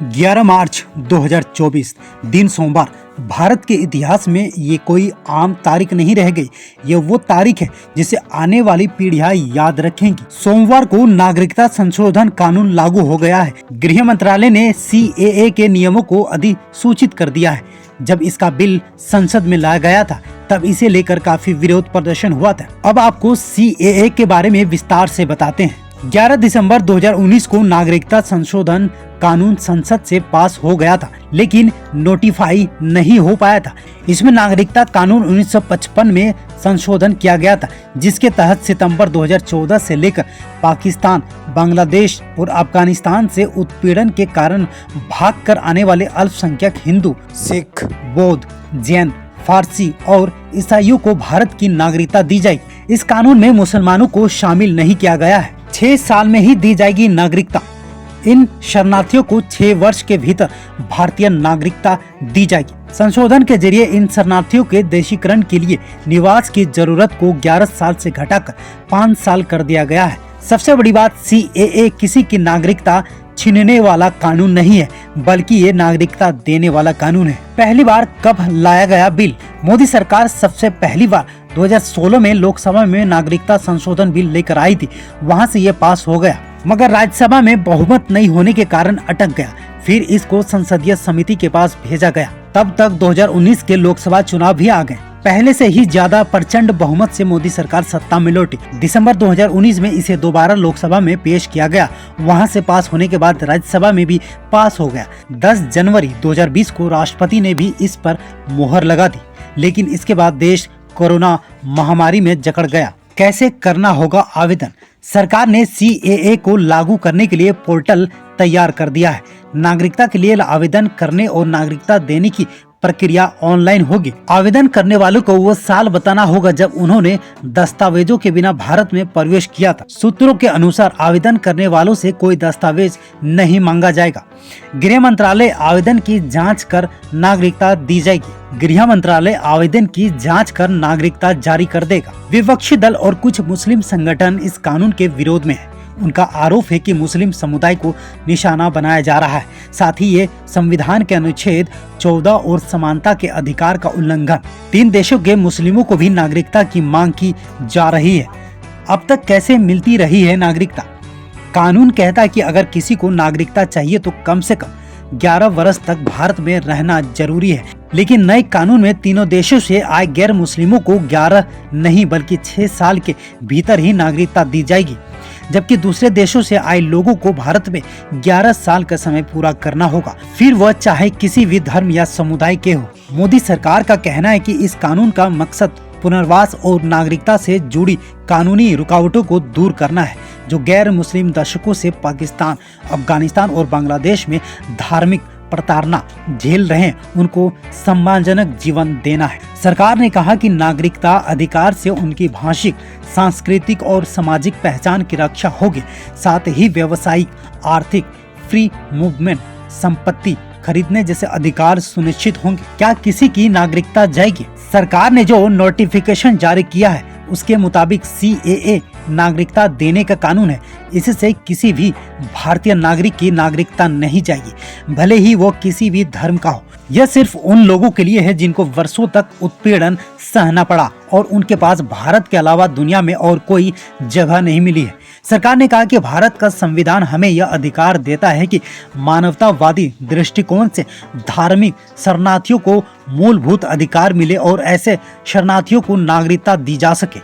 11 मार्च 2024 दिन सोमवार। भारत के इतिहास में ये कोई आम तारीख नहीं रह गई। ये वो तारीख है जिसे आने वाली पीढ़ियां याद रखेंगी। सोमवार को नागरिकता संशोधन कानून लागू हो गया है। गृह मंत्रालय ने CAA के नियमों को अधिसूचित कर दिया है। जब इसका बिल संसद में लाया गया था तब इसे लेकर काफी विरोध प्रदर्शन हुआ था। अब आपको CAA के बारे में विस्तार से बताते हैं। 11 दिसंबर 2019 को नागरिकता संशोधन कानून संसद से पास हो गया था, लेकिन नोटिफाई नहीं हो पाया था। इसमें नागरिकता कानून 1955 में संशोधन किया गया था, जिसके तहत सितंबर 2014 से लेकर पाकिस्तान, बांग्लादेश और अफगानिस्तान से उत्पीड़न के कारण भागकर आने वाले अल्पसंख्यक हिंदू, सिख, बौद्ध, जैन, फारसी और ईसाइयों को भारत की नागरिकता दी जाएगी। इस कानून में मुसलमानों को शामिल नहीं किया गया है। 6 साल में ही दी जाएगी नागरिकता। इन शरणार्थियों को 6 वर्ष के भीतर भारतीय नागरिकता दी जाएगी। संशोधन के जरिए इन शरणार्थियों के देशीकरण के लिए निवास की जरूरत को 11 साल से घटाकर 5 साल कर दिया गया है। सबसे बड़ी बात, CAA किसी की नागरिकता छीनने वाला कानून नहीं है, बल्कि ये नागरिकता देने वाला कानून है। पहली बार कब लाया गया बिल? मोदी सरकार सबसे पहली बार 2016 में लोकसभा में नागरिकता संशोधन बिल लेकर आई थी। वहां से ये पास हो गया, मगर राज्यसभा में बहुमत नहीं होने के कारण अटक गया। फिर इसको संसदीय समिति के पास भेजा गया। तब तक 2019 के लोकसभा चुनाव भी आ गए। पहले से ही ज्यादा प्रचंड बहुमत से मोदी सरकार सत्ता में लौटी। दिसंबर 2019 में इसे दोबारा लोकसभा में पेश किया गया। वहां से पास होने के बाद राज्यसभा में भी पास हो गया। 10 जनवरी 2020 को राष्ट्रपति ने भी इस पर मुहर लगा दी, लेकिन इसके बाद देश कोरोना महामारी में जकड़ गया। कैसे करना होगा आवेदन? सरकार ने CAA को लागू करने के लिए पोर्टल तैयार कर दिया है। नागरिकता के लिए आवेदन करने और नागरिकता देने की प्रक्रिया ऑनलाइन होगी। आवेदन करने वालों को वो साल बताना होगा जब उन्होंने दस्तावेजों के बिना भारत में प्रवेश किया था। सूत्रों के अनुसार आवेदन करने वालों से कोई दस्तावेज नहीं मांगा जाएगा। गृह मंत्रालय आवेदन की जांच कर नागरिकता दी जाएगी। गृह मंत्रालय आवेदन की जांच कर नागरिकता जारी कर देगा। विपक्षी दल और कुछ मुस्लिम संगठन इस कानून के विरोध में है। उनका आरोप है कि मुस्लिम समुदाय को निशाना बनाया जा रहा है। साथ ही ये संविधान के अनुच्छेद 14 और समानता के अधिकार का उल्लंघन। 3 देशों के मुस्लिमों को भी नागरिकता की मांग की जा रही है। अब तक कैसे मिलती रही है नागरिकता? कानून कहता है कि अगर किसी को नागरिकता चाहिए तो कम से कम 11 वर्ष तक भारत में रहना जरूरी है। लेकिन नए कानून में तीनों देशों से आए गैर मुस्लिमों को 11 नहीं बल्कि 6 साल के भीतर ही नागरिकता दी जाएगी, जबकि दूसरे देशों से आए लोगों को भारत में 11 साल का समय पूरा करना होगा, फिर वह चाहे किसी भी धर्म या समुदाय के हो। मोदी सरकार का कहना है कि इस कानून का मकसद पुनर्वास और नागरिकता से जुड़ी कानूनी रुकावटों को दूर करना है, जो गैर मुस्लिम दशकों से पाकिस्तान, अफगानिस्तान और बांग्लादेश में धार्मिक प्रताड़ना झेल रहे हैं, उनको सम्मानजनक जीवन देना है। सरकार ने कहा कि नागरिकता अधिकार से उनकी भाषिक, सांस्कृतिक और सामाजिक पहचान की रक्षा होगी। साथ ही व्यावसायिक, आर्थिक, फ्री मूवमेंट, संपत्ति खरीदने जैसे अधिकार सुनिश्चित होंगे। क्या किसी की नागरिकता जाएगी? सरकार ने जो नोटिफिकेशन जारी किया है उसके मुताबिक CAA नागरिकता देने का कानून है। इससे किसी भी भारतीय नागरिक की नागरिकता नहीं जाएगी, भले ही वो किसी भी धर्म का हो। यह सिर्फ उन लोगों के लिए है जिनको वर्षों तक उत्पीड़न सहना पड़ा और उनके पास भारत के अलावा दुनिया में और कोई जगह नहीं मिली है। सरकार ने कहा कि भारत का संविधान हमें यह अधिकार देता है कि मानवतावादी दृष्टिकोण से धार्मिक शरणार्थियों को मूलभूत अधिकार मिले और ऐसे शरणार्थियों को नागरिकता दी जा सके।